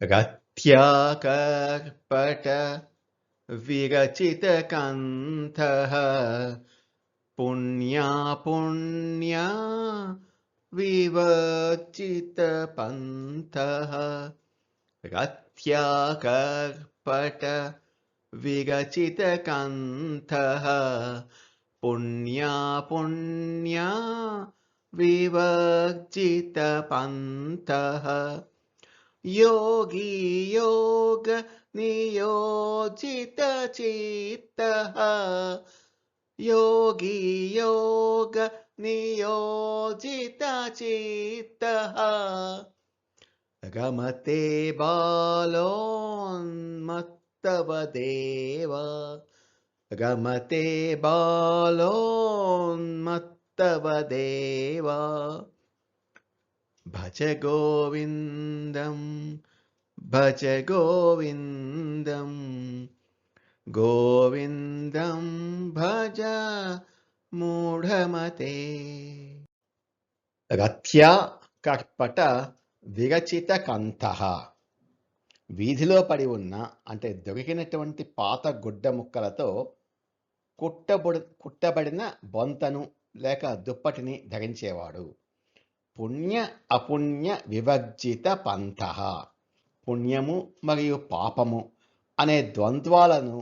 रथ्याकर्पट विरचितकण्ठः पुण्या विवर्जितपन्थः रथ्याकर्पट विरचितकण्ठः पुण्या विवर्जितपन्थः योगी योग नियोजितचित्तः योगी योग नियोजितचित्तः रमते बालोन्मत्तवदेव रमते बालोन्मत्तवदेव भज गोविन्दं भज गोविन्दं गोविन्दं भज మూఢమతే. రథ్యా కర్పట విరచిత కంఠః వీధిలో పడి ఉన్న అంటే దొరికినటువంటి పాత గుడ్డ ముక్కలతో కుట్టబడిన బొంతను లేక దుప్పటిని ధరించేవాడు. పుణ్య అపుణ్య వివర్జిత పంథః పుణ్యము మరియు పాపము అనే ద్వంద్వాలను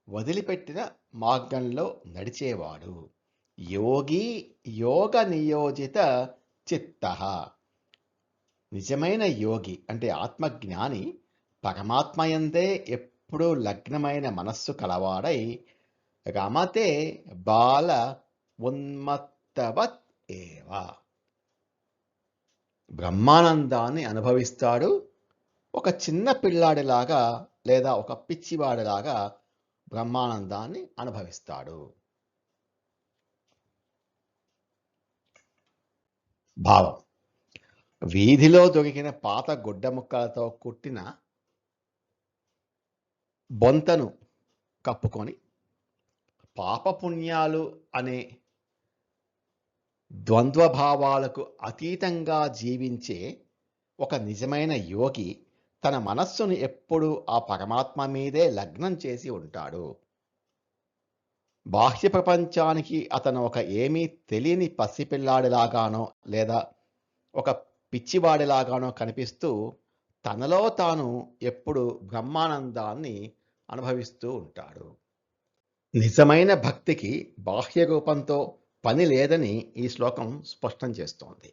వదిలిపెట్టిన మార్గంలో నడిచేవాడు. యోగి యోగ నియోజిత చిత్తః నిజమైన యోగి అంటే ఆత్మజ్ఞాని పరమాత్మయందే ఎప్పుడూ లగ్నమైన మనస్సు కలవాడై రమతే బాల ఉన్మత్తవత్ ఏవ బ్రహ్మానందాన్ని అనుభవిస్తాడు. ఒక చిన్న పిల్లాడిలాగా లేదా ఒక పిచ్చివాడిలాగా బ్రహ్మానందాన్ని అనుభవిస్తాడు. భావం: వీధిలో దొరికిన పాత గుడ్డ ముక్కలతో కుట్టిన బొంతను కప్పుకొని పాపపుణ్యాలు అనే ద్వంద్వభావాలకు అతీతంగా జీవించే ఒక నిజమైన యోగి తన మనస్సును ఎప్పుడూ ఆ పరమాత్మ మీదే లగ్నం చేసి ఉంటాడు. బాహ్య ప్రపంచానికి అతను ఒక ఏమీ తెలియని పసిపిల్లాడిలాగానో లేదా ఒక పిచ్చివాడిలాగానో కనిపిస్తూ తనలో తాను ఎప్పుడు బ్రహ్మానందాన్ని అనుభవిస్తూ ఉంటాడు. నిజమైన భక్తికి బాహ్య రూపంతో పని లేదని ఈ శ్లోకం స్పష్టం చేస్తోంది.